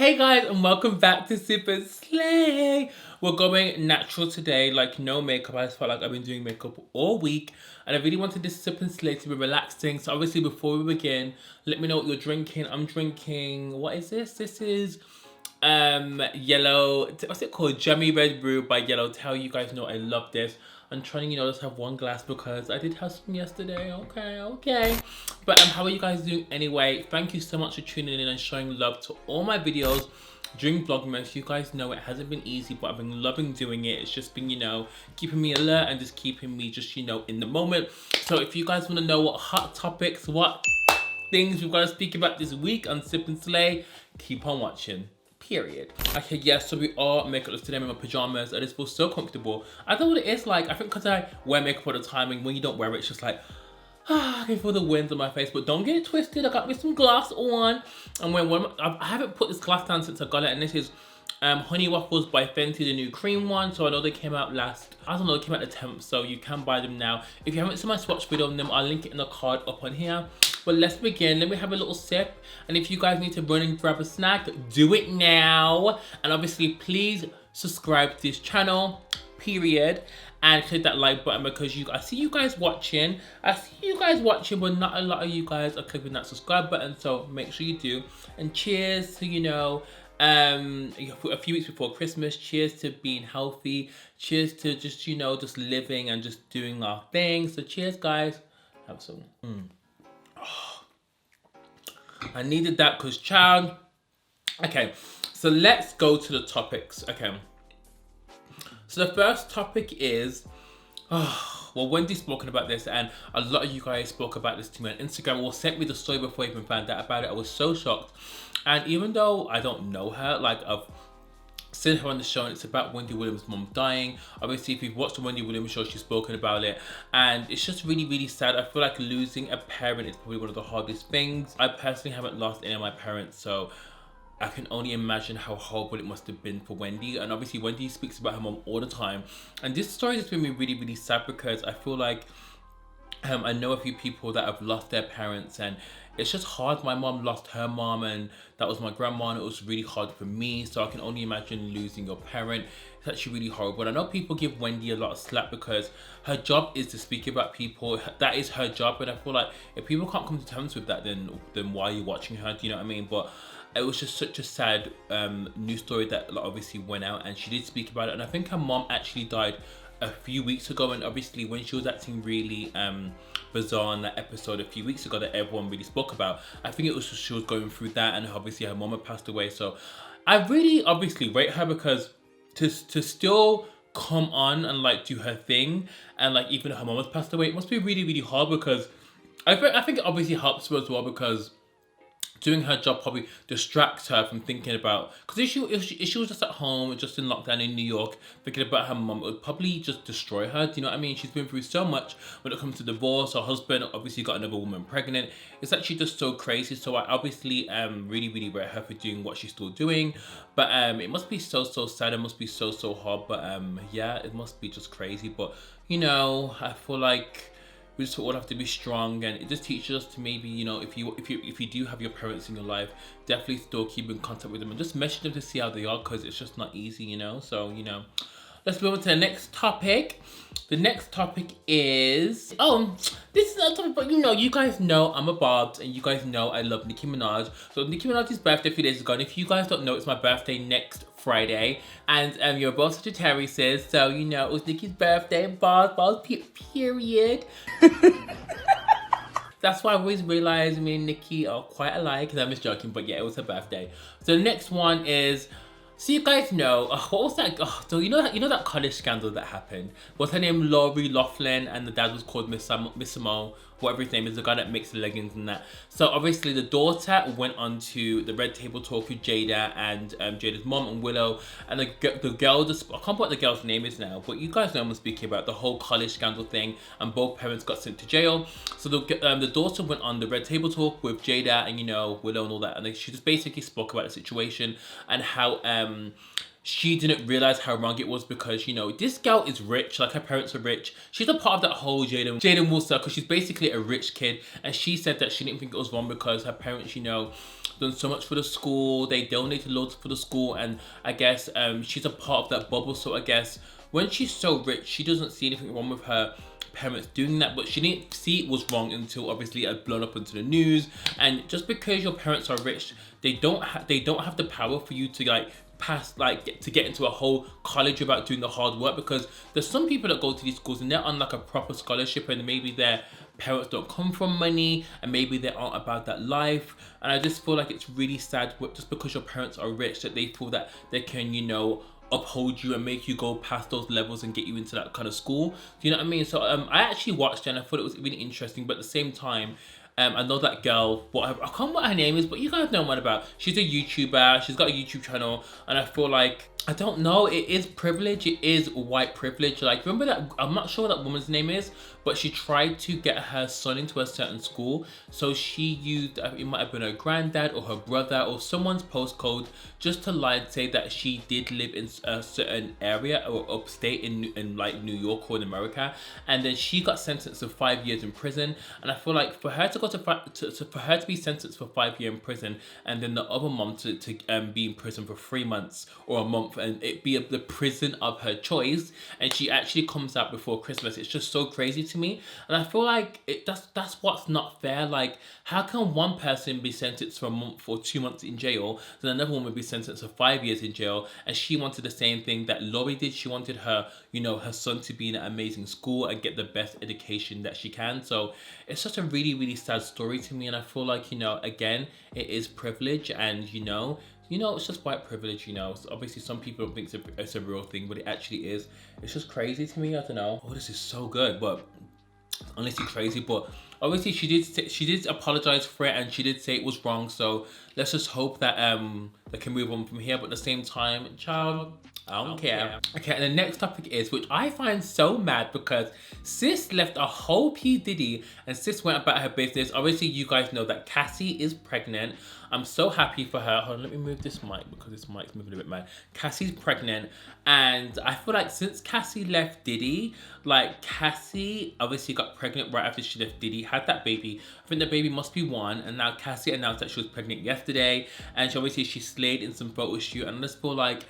Hey guys, and welcome back to Super Slay. We're going natural today, like no makeup. I just felt like I've been doing makeup all week and I really wanted this Super Slay to be relaxing. So obviously before we begin, let me know what you're drinking. I'm drinking, what is this? This is yellow, what's it called? Jammy Red Brew by Yellowtail. You guys know I love this. I'm trying, just have one glass because I did have some yesterday. Okay. But how are you guys doing anyway? Thank you so much for tuning in and showing love to all my videos during Vlogmas. You guys know it hasn't been easy, but I've been loving doing it. It's just been, keeping me alert and just keeping me just, in the moment. So if you guys want to know what hot topics, what things we're going to speak about this week on Sip and Slay, keep on watching. Period. Okay, yes, so we are makeupless today in my pajamas. I just feel so comfortable. I don't know what it is like. I think because I wear makeup all the time, and when you don't wear it, it's just like, I can feel the wind on my face. But don't get it twisted. I got me some gloss on. And I haven't put this gloss down since I got it, and this is Honey Waffles by Fenty, the new cream one. So I know they came out they came out the 10th, so you can buy them now. If you haven't seen my swatch video on them, I'll link it in the card up on here. But let's begin. Let me have a little sip. And if you guys need to run and grab a snack, do it now. And obviously, please subscribe to this channel, period. And click that like button because I see you guys watching. But not a lot of you guys are clicking that subscribe button. So make sure you do. And cheers to, a few weeks before Christmas. Cheers to being healthy. Cheers to just, just living and just doing our thing. So cheers, guys. Have some. I needed that because child. Okay, so let's go to the topics. Okay, so the first topic is, well, Wendy's spoken about this and a lot of you guys spoke about this to me on Instagram or sent me the story before I even found out about it. I was so shocked. And even though I don't know her, like I've seen her on the show and it's about Wendy Williams' mom dying. Obviously, if you've watched the Wendy Williams show, she's spoken about it. And it's just really, really sad. I feel like losing a parent is probably one of the hardest things. I personally haven't lost any of my parents, so I can only imagine how horrible it must have been for Wendy. And obviously, Wendy speaks about her mom all the time. And this story has made me really, really sad because I feel like I know a few people that have lost their parents and it's just hard. My mom lost her mom and that was my grandma and it was really hard for me. So I can only imagine losing your parent. It's actually really horrible. And I know people give Wendy a lot of slack because her job is to speak about people. That is her job. And I feel like if people can't come to terms with that, then why are you watching her? Do you know what I mean? But it was just such a sad news story that obviously went out and she did speak about it. And I think her mom actually died a few weeks ago, and obviously when she was acting really bizarre on that episode a few weeks ago that everyone really spoke about, I think it was just she was going through that and obviously her mom had passed away. So I really obviously rate her because to still come on and like do her thing and like even her mom has passed away, it must be really, really hard because I think it obviously helps her as well because doing her job probably distracts her from thinking about, because if she was just at home, just in lockdown in New York, thinking about her mum, it would probably just destroy her. Do you know what I mean? She's been through so much when it comes to divorce. Her husband obviously got another woman pregnant. It's actually just so crazy. So I obviously really, really rate her for doing what she's still doing. But it must be so sad. It must be so hard. But yeah, it must be just crazy. But I feel like we just all have to be strong, and it just teaches us to maybe, if you do have your parents in your life, definitely still keep in contact with them and just message them to see how they are, because it's just not easy, so let's move on to the next topic. The next topic is, this is not a topic, but you guys know I'm a Barbs, and you guys know I love Nicki Minaj. So Nicki Minaj's birthday a few days ago, and if you guys don't know, it's my birthday next Friday, and you're both Sagittarius, so it was Nicki's birthday, Barbs, period. That's why I always realized me and Nicki are quite alike, because I'm just joking, but yeah, it was her birthday. So the next one is, so you guys know, what was that? So you know that college scandal that happened? Was her name Lori Loughlin and the dad was called Miss Simone, whatever his name is, the guy that makes the leggings and that. So obviously the daughter went on to the Red Table Talk with Jada and Jada's mom and Willow, and the girl, just I can't put what the girl's name is now, but you guys know I'm speaking about the whole college scandal thing, and both parents got sent to jail. So the daughter went on the Red Table Talk with Jada and Willow and all that, and she just basically spoke about the situation and how she didn't realize how wrong it was because, this girl is rich, like her parents are rich. She's a part of that whole Jaden Wool circle. She's basically a rich kid. And she said that she didn't think it was wrong because her parents, done so much for the school. They donated loads for the school, and I guess she's a part of that bubble. So I guess when she's so rich, she doesn't see anything wrong with her parents doing that, but she didn't see it was wrong until obviously it had blown up into the news. And just because your parents are rich, they don't have the power for you to like pass, like to get into a whole college without doing the hard work, because there's some people that go to these schools and they're on like a proper scholarship, and maybe their parents don't come from money, and maybe they aren't about that life. And I just feel like it's really sad, just because your parents are rich, that they feel that they can, you know, uphold you and make you go past those levels and get you into that kind of school. Do you know what I mean? So I actually watched it and I thought it was really interesting, but at the same time, I know that girl, whatever, I can't remember what her name is, but you guys know what about. She's a YouTuber, she's got a YouTube channel, and I feel like, I don't know, it is privilege, it is white privilege. Like, remember that, I'm not sure what that woman's name is, but she tried to get her son into a certain school. So she used, it might have been her granddad or her brother or someone's postcode just to lie and say that she did live in a certain area or upstate in like New York or in America. And then she got sentenced to 5 years in prison. And I feel like for her to go for her to be sentenced for 5 years in prison, and then the other mom to be in prison for 3 months or a month, and it be the prison of her choice, and she actually comes out before Christmas. It's just so crazy to me. And I feel like that's what's not fair. Like, how can one person be sentenced for a month or 2 months in jail, then another woman be sentenced for 5 years in jail? And she wanted the same thing that Lori did. She wanted her, you know, her son to be in an amazing school and get the best education that she can. So it's such a really, really sad story to me. And I feel like, you know, again, it is privilege, and you know, it's just white privilege, you know. So obviously some people don't think it's a real thing, but it actually is. It's just crazy to me. I don't know. Oh, this is so good, but honestly crazy. But obviously she did apologize for it, and she did say it was wrong. So let's just hope that they can move on from here. But at the same time, child, I don't care. Okay, and the next topic is, which I find so mad, because sis left a whole P Diddy and sis went about her business. Obviously you guys know that Cassie is pregnant. I'm so happy for her. Hold on, let me move this mic because this mic's moving a bit mad. Cassie's pregnant, and I feel like since Cassie left Diddy, like Cassie obviously got pregnant right after she left Diddy, had that baby. I think the baby must be 1, and now Cassie announced that she was pregnant yesterday, and she slayed in some photo shoot. And I just feel like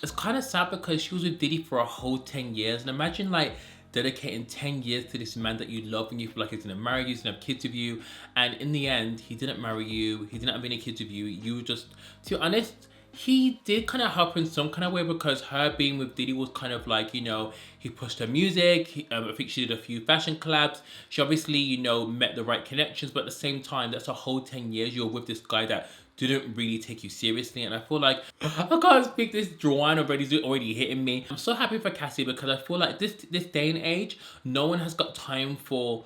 it's kind of sad, because she was with Diddy for a whole 10 years. And imagine like dedicating 10 years to this man that you love, and you feel like he's gonna marry you, he's gonna have kids with you, and in the end he didn't marry you, he didn't have any kids with you. You just, to be honest, he did kind of help in some kind of way, because her being with Diddy was kind of like, you know, he pushed her music. I think she did a few fashion collabs. She obviously, you know, met the right connections, but at the same time, that's a whole 10 years you're with this guy that didn't really take you seriously. And I feel like, I can't speak, this Joanne already hitting me. I'm so happy for Cassie, because I feel like this day and age, no one has got time for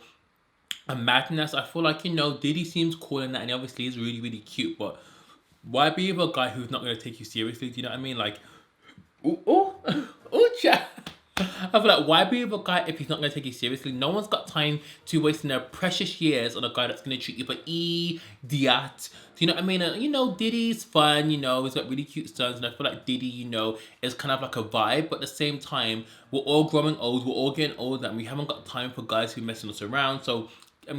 a madness. I feel like, you know, Diddy seems cool in that, and obviously he's really, really cute, but why be with a guy who's not going to take you seriously? Do you know what I mean? Like, chat. I feel like, why be with a guy if he's not going to take you seriously? No one's got time to waste their precious years on a guy that's going to treat you for idiot. Do you know what I mean? And, you know, Diddy's fun, you know, he's got really cute sons, and I feel like Diddy, you know, is kind of like a vibe, but at the same time, we're all growing old, we're all getting older, and we haven't got time for guys who are messing us around. So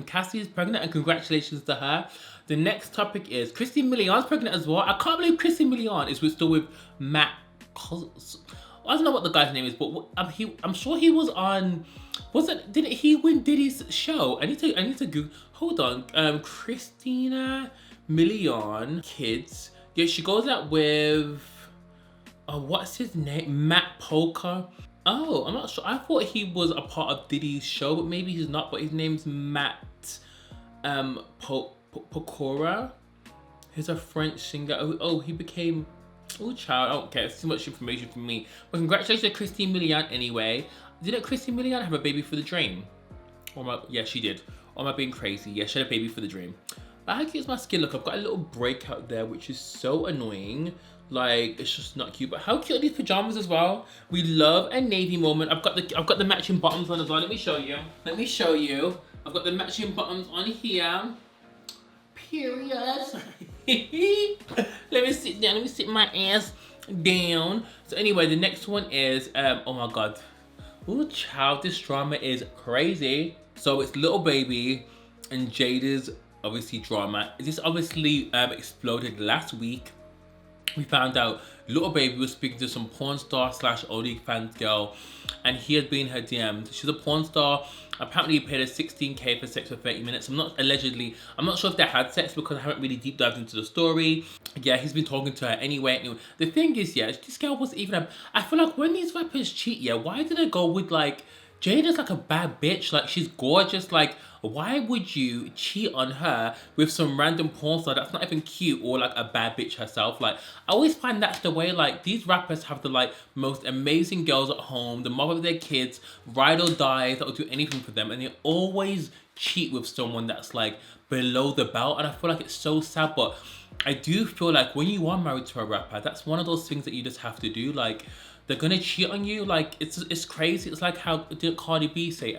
Cassie is pregnant, and congratulations to her. The next topic is Christina Milian's pregnant as well. I can't believe Christina Milian is still with Matt. I don't know what the guy's name is, but I'm sure he was on. Didn't he win Diddy's show? I need to Google. Hold on. Christina Milian kids. Yeah, she goes out with. What's his name? Matt Polka. Oh, I'm not sure. I thought he was a part of Diddy's show, but maybe he's not. But his name's Matt Pokora. He's a French singer. Oh, he became. Oh, child, I don't care. It's too much information for me. But congratulations to Christina Milian anyway. Didn't Christina Milian have a baby for the dream? Yeah, she did. Or am I being crazy? Yeah, she had a baby for the dream. But how cute is my skin? Look, I've got a little breakout there, which is so annoying. Like, it's just not cute. But how cute are these pajamas as well? We love a navy moment. I've got the matching bottoms on as well. Let me show you. I've got the matching bottoms on here. Period. Let me sit down. Let me sit my ass down. So anyway, the next one is oh my god. Oh child, this drama is crazy. So it's Little Baby and Jade's obviously drama. This obviously exploded last week. We found out Little Baby was speaking to some porn star slash OnlyFans girl, and he had been in her DMs. She's a porn star. Apparently, he paid her 16K for sex for 30 minutes. I'm not sure if they had sex because I haven't really deep dived into the story. Yeah, he's been talking to her anyway. The thing is, yeah, this girl was even. I feel like when these rappers cheat, yeah, why do they go with like Jade is like a bad bitch? Like, she's gorgeous. Like, why would you cheat on her with some random porn star that's not even cute or like a bad bitch herself? Like, I always find that's the way. Like, these rappers have the like most amazing girls at home, the mother of their kids, ride or die, that will do anything for them, and they always cheat with someone that's like below the belt. And I feel like it's so sad, but I do feel like when you are married to a rapper, that's one of those things that you just have to do. Like, they're gonna cheat on you. Like, it's crazy. It's like how did Cardi B say,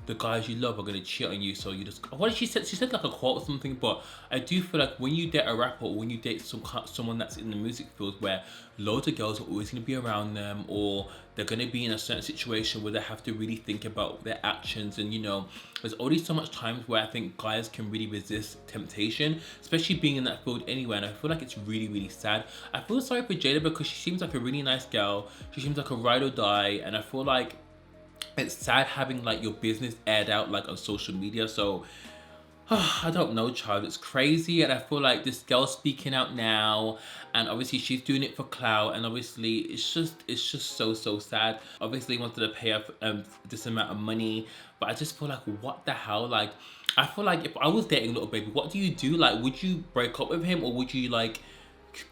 the guys you love are gonna cheat on you, so you just, what did she say? She said like a quote or something. But I do feel like when you date a rapper or when you date someone that's in the music field where loads of girls are always gonna be around them, or they're gonna be in a certain situation where they have to really think about their actions, and you know, there's already so much times where I think guys can really resist temptation, especially being in that field anyway. And I feel like it's really, really sad. I feel sorry for Jada because she seems like a really nice girl. She seems like a ride or die, and I feel like it's sad having like your business aired out like on social media. So I don't know, child, it's crazy. And I feel like this girl's speaking out now, and obviously she's doing it for clout, and obviously it's just so sad. Obviously he wanted to pay her this amount of money, but I just feel like, what the hell? Like, I feel like if I was dating Little Baby, what do you do? Like, would you break up with him, or would you like,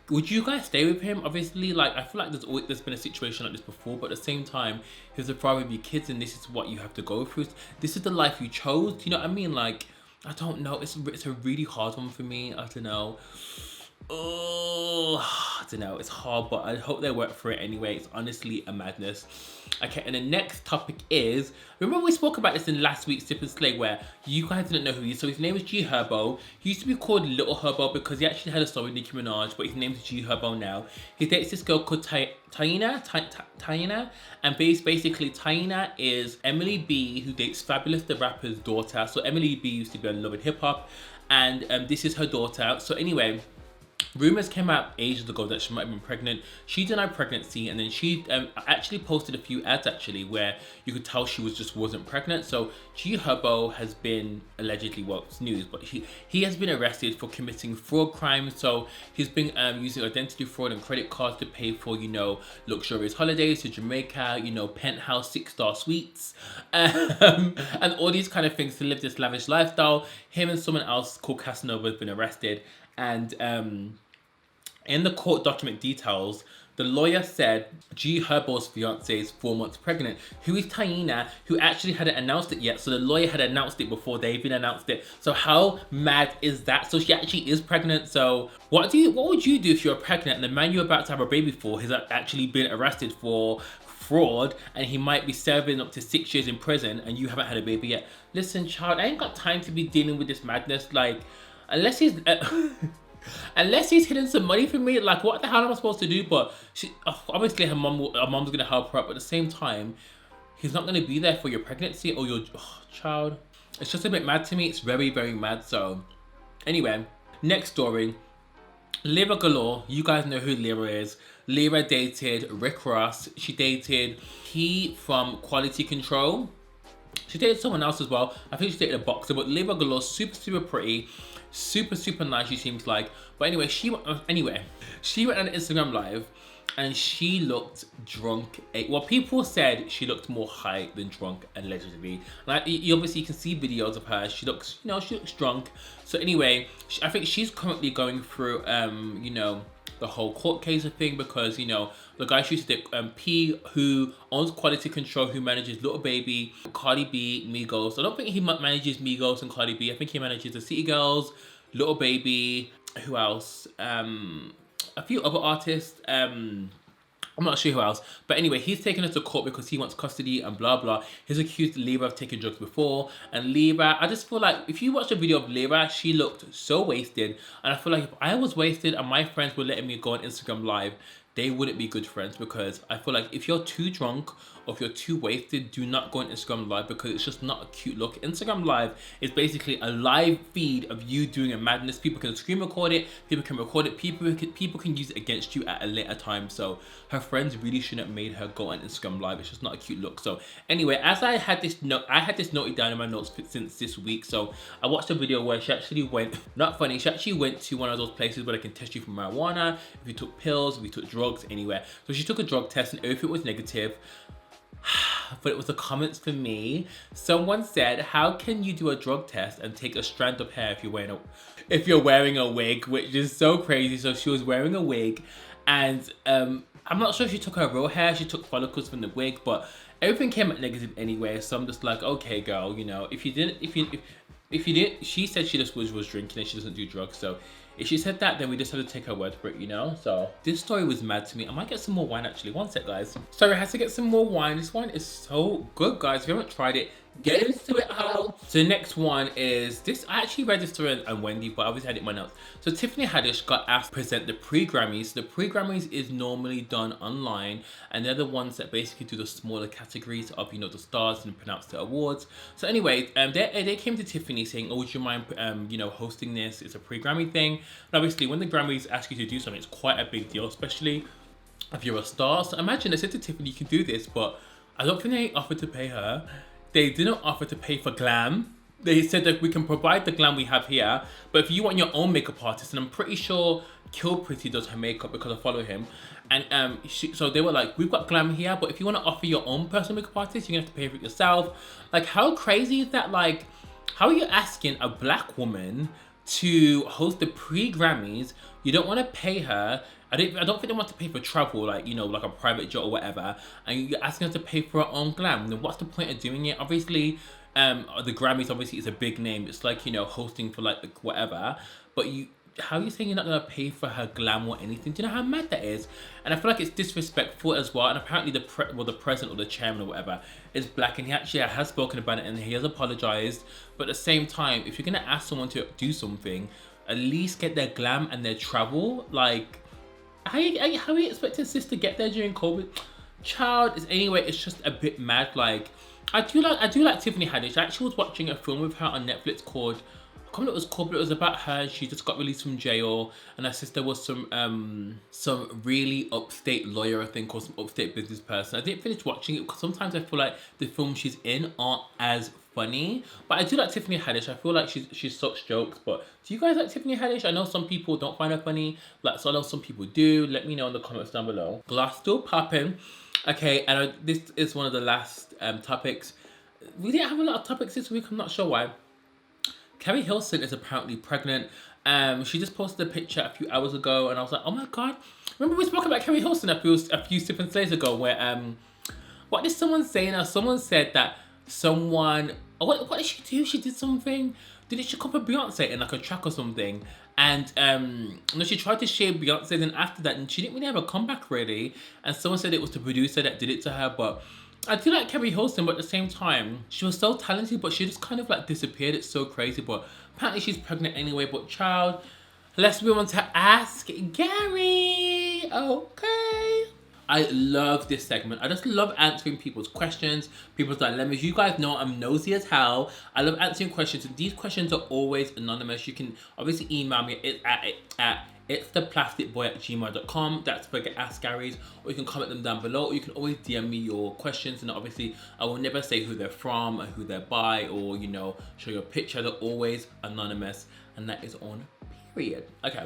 would you guys stay with him? Obviously, like, I feel like there's been a situation like this before, but at the same time, he's the father of your kids, and this is what you have to go through. This is the life you chose. Do you know what I mean? Like, I don't know. It's a really hard one for me. I don't know. Oh, I don't know. It's hard, but I hope they work for it anyway. It's honestly a madness. Okay, and the next topic is, remember we spoke about this in last week's Sip and Slay, where you guys didn't know who he is. So his name is G Herbo. He used to be called Little Herbo because he actually had a song with Nicki Minaj, but his name is G Herbo now. He dates this girl called Taina, and basically Taina is Emily B, who dates Fabulous the rapper's daughter. So Emily B used to be on Love and Hip Hop, and this is her daughter. So anyway, rumors came out ages ago that she might have been pregnant. She denied pregnancy, and then she actually posted a few ads actually where you could tell she wasn't pregnant. So G Herbo has been allegedly, well, it's news, but he has been arrested for committing fraud crimes. So he's been using identity fraud and credit cards to pay for, you know, luxurious holidays to Jamaica, you know, penthouse 6-star suites, and all these kind of things to live this lavish lifestyle. Him and someone else called Casanova have been arrested, and in the court document details, the lawyer said G Herbo's fiance is 4 months pregnant, who is Taina, who actually hadn't announced it yet. So the lawyer had announced it before they even announced it. So how mad is that? So she actually is pregnant. So what would you do if you're pregnant and the man you're about to have a baby for has actually been arrested for fraud, and he might be serving up to 6 years in prison, and you haven't had a baby yet? Listen, child, I ain't got time to be dealing with this madness. Like, unless he's unless he's hidden some money from me, like, what the hell am I supposed to do? But obviously her mom's gonna help her up, but at the same time, he's not gonna be there for your pregnancy or your child. It's just a bit mad to me. It's very, very mad. So anyway, next story. Lyra Galore. You guys know who Lyra is. Lyra dated Rick Ross. She dated he from Quality Control. She dated someone else as well. I think she dated a boxer, but Lyra Galore, super pretty, super nice, she seems like. But anyway, she went on an Instagram live, and she looked drunk. Well, people said she looked more high than drunk, allegedly. Like, you obviously can see videos of her. She looks, you know, she looks drunk. So anyway, I think she's currently going through, you know, the whole court case thing, because, you know, the guy she used to date, P, who owns Quality Control, who manages Little Baby, Cardi B, Migos. I don't think he manages Migos and Cardi B. I think he manages the City Girls, Little Baby, who else? A few other artists. I'm not sure who else, but anyway, he's taken her to court because he wants custody and blah blah. He's accused Lyra of taking drugs before, and Lyra, I just feel like if you watch a video of Lyra, she looked so wasted, and I feel like if I was wasted and my friends were letting me go on Instagram live, they wouldn't be good friends, because I feel like if you're too drunk or if you're too wasted, do not go on Instagram Live because it's just not a cute look. Instagram Live is basically a live feed of you doing a madness. People can screen record it, people can record it, people can use it against you at a later time. So her friends really shouldn't have made her go on Instagram Live. It's just not a cute look. So anyway, as I had this noted down in my notes since this week. So I watched a video where she actually went, not funny, she actually went to one of those places where they can test you for marijuana, if you took pills, if you took drugs, anywhere. So she took a drug test and everything was negative. But it was the comments for me. Someone said, how can you do a drug test and take a strand of hair if you're wearing a wig, which is so crazy. So she was wearing a wig, and I'm not sure if she took her real hair, she took follicles from the wig, but everything came out negative anyway. So I'm just like, okay girl, you know, if you didn't, she said she just was drinking and she doesn't do drugs. So if she said that, then we just have to take her word for it, you know? So this story was mad to me. I might get some more wine actually. One sec, guys. Sorry, I had to get some more wine. This wine is so good, guys. If you haven't tried it, get into it, hello. So the next one is this. I actually read this story on Wendy, but I obviously had it in my notes. So Tiffany Haddish got asked to present the pre-Grammys. The pre-Grammys is normally done online, and they're the ones that basically do the smaller categories of, you know, the stars and pronounce the awards. So anyway, they came to Tiffany saying, oh, would you mind, you know, hosting this? It's a pre-Grammy thing. And obviously, when the Grammys ask you to do something, it's quite a big deal, especially if you're a star. So imagine they said to Tiffany, you can do this, but I don't think they offered to pay her. They didn't offer to pay for glam. They said that we can provide the glam we have here, but if you want your own makeup artist, and I'm pretty sure Kill Pretty does her makeup because I follow him, and so they were like, we've got glam here, but if you want to offer your own personal makeup artist, you're gonna have to pay for it yourself. Like, how crazy is that? Like, how are you asking a black woman to host the pre-Grammys? You don't want to pay her. I don't think they want to pay for travel, like, you know, like a private jet or whatever, and you're asking her to pay for her own glam. Then what's the point of doing it? Obviously, the Grammys obviously is a big name. It's like, you know, hosting for like whatever, but how are you saying you're not gonna pay for her glam or anything? Do you know how mad that is? And I feel like it's disrespectful as well. And apparently the president or the chairman or whatever is black, and he actually has spoken about it and he has apologized. But at the same time, if you're gonna ask someone to do something, at least get their glam and their travel. Like, how are you expecting sis to get there during COVID? Child, is anyway, it's just a bit mad. Like, I do like Tiffany Haddish. I actually was watching a film with her on Netflix called, I can't remember what it was called, but it was about her. She just got released from jail, and her sister was some really upstate lawyer, I think, or some upstate business person. I didn't finish watching it because sometimes I feel like the films she's in aren't as funny. But I do like Tiffany Haddish. I feel like she's such jokes. But do you guys like Tiffany Haddish? I know some people don't find her funny. Like, so I know some people do. Let me know in the comments down below. Glass still popping. Okay, and this is one of the last topics. We didn't have a lot of topics this week. I'm not sure why. KERI Hilson is apparently pregnant. She just posted a picture a few hours ago, and I was like, oh my god. Remember we spoke about KERI Hilson a few different days ago, where what did someone say now? Someone said that what did she do? She did something. Did she copy Beyonce in like a track or something? And she tried to share Beyonce, then after that, and she didn't really have a comeback really. And someone said it was the producer that did it to her, but I do like KERI Hilson, but at the same time, she was so talented, but she just kind of like disappeared. It's so crazy, but apparently she's pregnant anyway. But child, let's move on to Ask Gary. Okay. I love this segment. I just love answering people's questions, people's dilemmas. You guys know I'm nosy as hell. I love answering questions, and these questions are always anonymous. You can obviously email me at it's ThePlasticBoy@gmail.com. That's where I get Ask Gary's, or you can comment them down below, or you can always DM me your questions, and obviously I will never say who they're from or who they're by, or, you know, show your picture. They're always anonymous, and that is on period. Okay,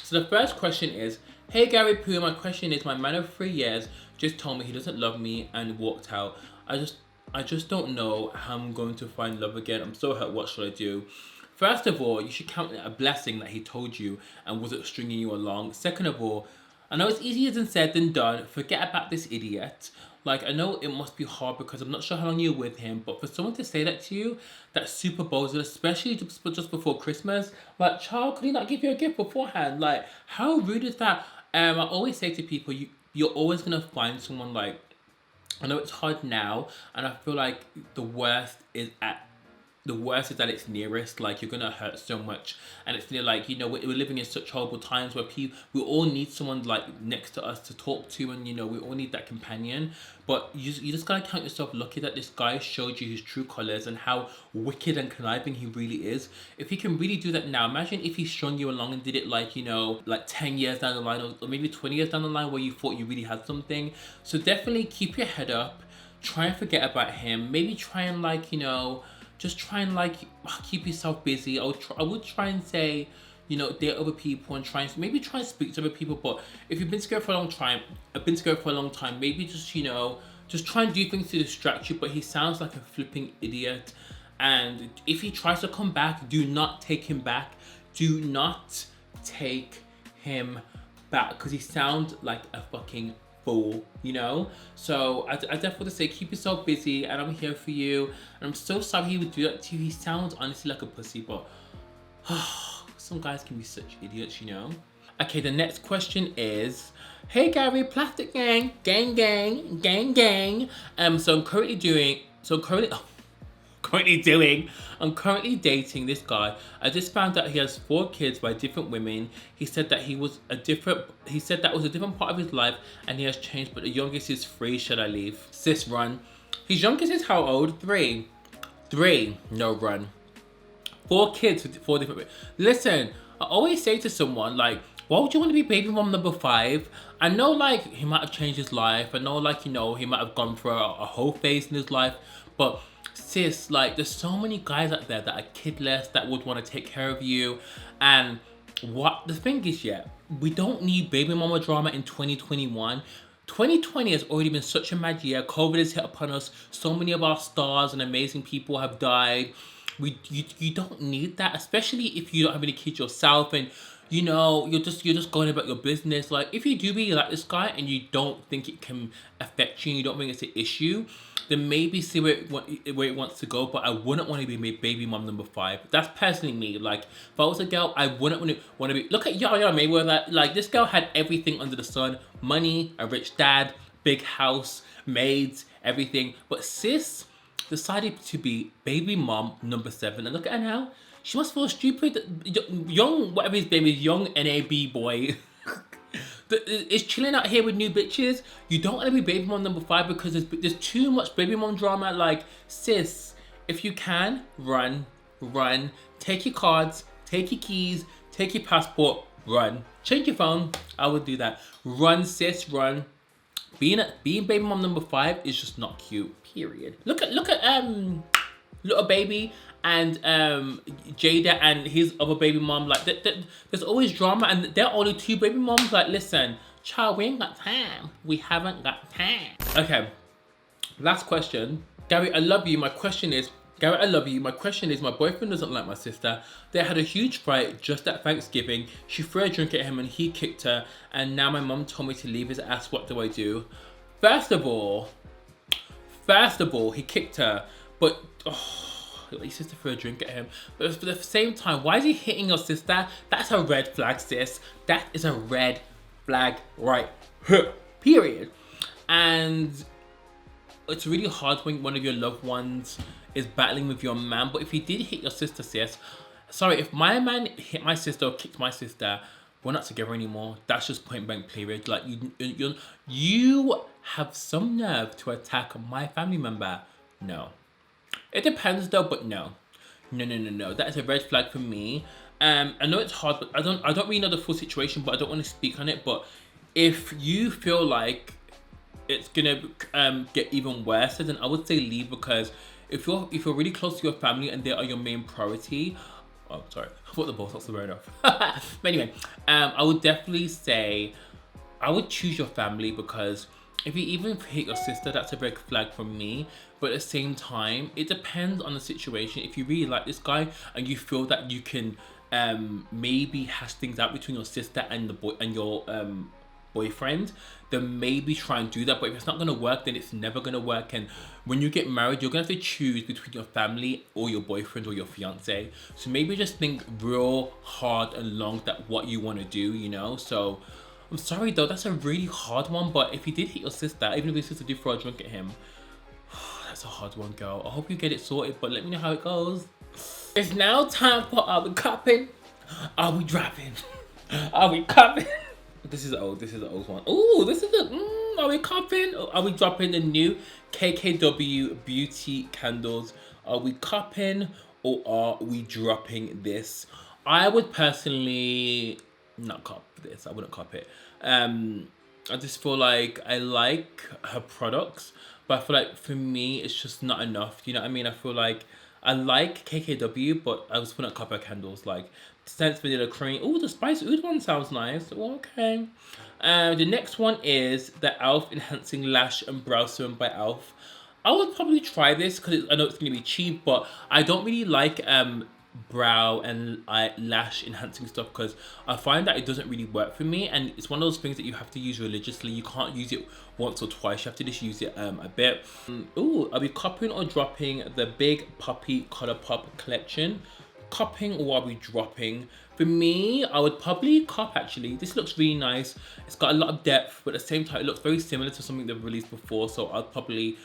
so the first question is, hey Gary Poo, my question is, my man of 3 years just told me he doesn't love me and walked out. I just don't know how I'm going to find love again. I'm so hurt. What should I do? First of all, you should count it a blessing that he told you and wasn't stringing you along. Second of all, I know it's easier than said than done. Forget about this idiot. Like, I know it must be hard because I'm not sure how long you're with him, but for someone to say that to you, that's super bold, especially just before Christmas. Like, child, could he not give you a gift beforehand? Like, how rude is that? I always say to people, you're always gonna find someone. Like, I know it's hard now, and I feel like the worst is the worst is that it's nearest. Like, you're gonna hurt so much, and it's near, like, you know, we're living in such horrible times where we all need someone like next to us to talk to, and you know, we all need that companion. But you just gotta count yourself lucky that this guy showed you his true colors and how wicked and conniving he really is. If he can really do that now, imagine if he strung you along and did it, like, you know, like 10 years down the line, or maybe 20 years down the line, where you thought you really had something. So definitely keep your head up, try and forget about him. Maybe try and, like, you know, just try and, like, keep yourself busy. I would try and say, you know, date other people and maybe try and speak to other people. But if you've been scared for a long time, maybe just, you know, just try and do things to distract you. But he sounds like a flipping idiot. And if he tries to come back, do not take him back. Do not take him back, because he sounds like a fucking fool, you know? So I definitely want to say, keep yourself busy, and I'm here for you. And I'm so sorry he would do that to you. He sounds honestly like a pussy, but some guys can be such idiots, you know? Okay, the next question is, hey Gary, Plastic Gang, gang gang, gang gang. So I'm currently dating this guy. I just found out he has 4 kids by different women. He said that was a different part of his life, and he has changed, but the youngest is 3. Should I leave? Sis, run. His youngest is how old? 3. No, run. 4 kids with 4 different women. Listen, I always say to someone, like, why would you want to be baby mom number 5? I know, like, he might have changed his life. I know, like, you know, he might have gone through a whole phase in his life, but sis, like, there's so many guys out there that are kidless, that would want to take care of you. And what the thing is, yeah, we don't need baby mama drama in 2021. 2020 has already been such a mad year. COVID has hit upon us. So many of our stars and amazing people have died. You don't need that, especially if you don't have any kids yourself, and you know, you're just going about your business. Like, if you do really like this guy and you don't think it can affect you, and you don't think it's an issue, then maybe see where it wants to go. But I wouldn't want to be baby mom number 5. That's personally me. Like, if I was a girl, I wouldn't want to be. Look at Yaya Mayweather. Like, this girl had everything under the sun: money, a rich dad, big house, maids, everything. But sis decided to be baby mom number 7, and look at her now. She must feel stupid. Young, whatever his name is, young NAB boy is chilling out here with new bitches. You don't want to be baby mom number 5 because there's too much baby mom drama. Like, sis, if you can, run. Take your cards, take your keys, take your passport, run. Change your phone. I would do that. Run, sis, run. Being baby mom number 5 is just not cute. Period. Look at little baby and Jade and his other baby mom. Like, there's always drama, and there are only 2 baby moms. Like, listen, child, we ain't got time. We haven't got time. Okay, last question. Gary, I love you. My question is, my boyfriend doesn't like my sister. They had a huge fight just at Thanksgiving. She threw a drink at him and he kicked her, and now my mom told me to leave his ass. What do I do? First of all, he kicked her, but your sister threw a drink at him. But at the same time, why is he hitting your sister? That's a red flag, sis. That is a red flag, right? Period. And it's really hard when one of your loved ones is battling with your man. But if he did hit your sister, sis, sorry, if my man hit my sister or kicked my sister, we're not together anymore. That's just point blank, period. Like, you have some nerve to attack my family member. No. It depends though, but no. That is a red flag for me. I know it's hard, but I don't really know the full situation, but I don't want to speak on it. But if you feel like it's gonna get even worse, then I would say leave, because if you're really close to your family and they are your main priority. Oh, sorry, I thought the Botox was wearing off. But anyway, I would definitely say I would choose your family, because if you even hit your sister, that's a red flag from me. But at the same time, it depends on the situation. If you really like this guy and you feel that you can maybe hash things out between your sister and your boyfriend, then maybe try and do that. But if it's not gonna work, then it's never gonna work. And when you get married, you're gonna have to choose between your family or your boyfriend or your fiance. So maybe just think real hard and long that what you want to do, you know. So I'm sorry though, that's a really hard one. But if he did hit your sister, even if your sister did throw a drink at him, that's a hard one, girl. I hope you get it sorted, but let me know how it goes. It's now time for Are We Copping? Are We Dropping? Are We Copping? This is old. This is the old one. Ooh, this is the Are We Copping? Are we dropping the new KKW beauty candles? Are we copping or are we dropping this? I would personally not cop this. I wouldn't cop it. I just feel like I like her products, but I feel like for me it's just not enough. You know what I mean? I feel like I like KKW, but I just wouldn't cop her candles. Like Sense Vanilla Cream. Oh, the Spice Oud one sounds nice. Okay. The next one is the e.l.f. Enhancing Lash and Brow Serum by e.l.f. I would probably try this because I know it's going to be cheap, but I don't really like brow and lash enhancing stuff because I find that it doesn't really work for me, and it's one of those things that you have to use religiously. You can't use it once or twice. You have to just use it a bit. Ooh, are we copying or dropping the Big Poppy Colourpop collection? Copping or are we dropping? For me, I would probably cop actually. This looks really nice. It's got a lot of depth, but at the same time, it looks very similar to something they've released before. So I'd cop it.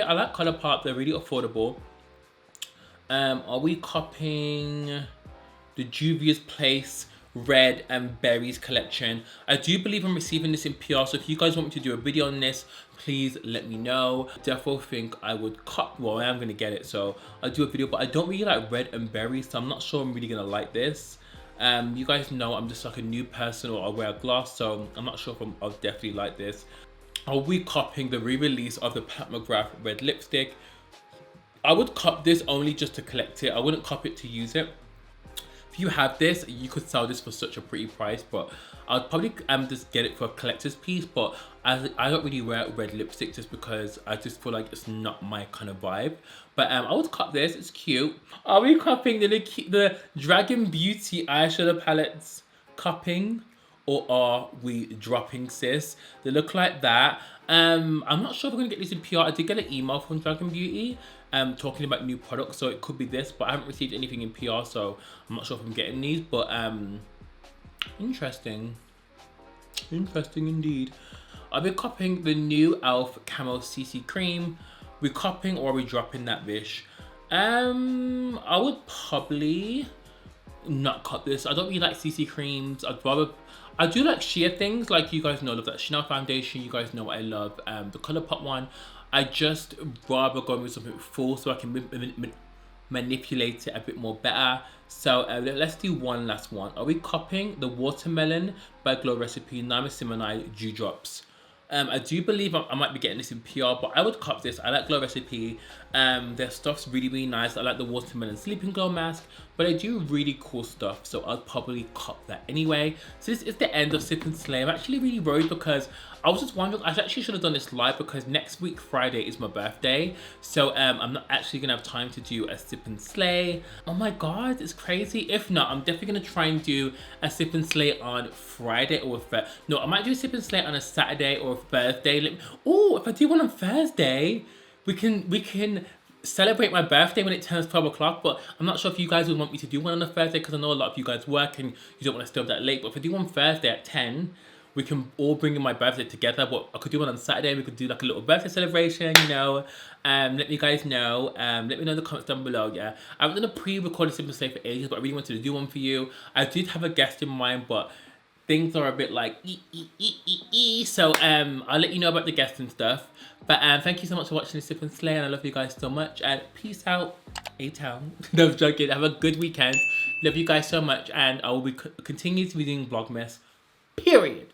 I like Colourpop. They're really affordable. Are we copying the Juvia's Place Red and Berries collection? I do believe I'm receiving this in PR, so if you guys want me to do a video on this, please let me know. Definitely think I would cop. Well, I am gonna get it, so I'll do a video, but I don't really like red and berries, so I'm not sure I'm really gonna like this. You guys know I'm just like a new person, or I wear a glass, so I'm not sure if I'll definitely like this. Are we copying the re-release of the Mcgrath Red Lipstick? I would cop this only just to collect it. I wouldn't cop it to use it. If you have this, you could sell this for such a pretty price, but I'd probably just get it for a collector's piece. But I don't really wear red lipstick just because I just feel like it's not my kind of vibe. But I would cop this. It's cute. Are we copying the Dragon Beauty eyeshadow palettes? Cupping or are we dropping, sis? They look like that. I'm not sure if we're gonna get this in PR. I did get an email from Dragon Beauty talking about new products, so it could be this, but I haven't received anything in PR, so I'm not sure if I'm getting these. But interesting indeed. Are we copying the new e.l.f. Camo Cc Cream? We copying or are we dropping that bish? I would probably not cop this. I don't really like CC creams. I do like sheer things, like you guys know, I love that Chanel foundation. You guys know what I love. The Colourpop one. I just rather go with something full so I can manipulate it a bit more better. So let's do one last one. Are we copying the Watermelon by Glow Recipe Niacinamide Dewdrops? I do believe I might be getting this in PR, but I would cop this. I like Glow Recipe. Their stuff's really nice. I like the Watermelon Sleeping Glow Mask, but they do really cool stuff, so I'll probably cop that anyway. So this is the end of Sip and Slay. I'm actually really worried because I was just wondering, I actually should have done this live because next week Friday is my birthday, so I'm not actually gonna have time to do a Sip and Slay. Oh my god, it's crazy. If not, I'm definitely gonna try and do a Sip and Slay on Friday or no, I might do a Sip and Slay on a Saturday or a Thursday. Oh, if I do one on Thursday, we can celebrate my birthday when it turns 12 o'clock, but I'm not sure if you guys would want me to do one on a Thursday because I know a lot of you guys work and you don't want to stay up that late. But if I do one Thursday at 10, we can all bring in my birthday together. But I could do one on Saturday. We could do like a little birthday celebration, you know. Let me guys know. Let me know in the comments down below, yeah. I haven't done a pre-recorded Simple Slay for ages, but I really wanted to do one for you. I did have a guest in mind, but things are a bit like so I'll let you know about the guests and stuff. But thank you so much for watching this Sip and Slay, and I love you guys so much, and peace out, A-Town. No, I'm joking. Have a good weekend. Love you guys so much, and I will be continue to be doing Vlogmas, period.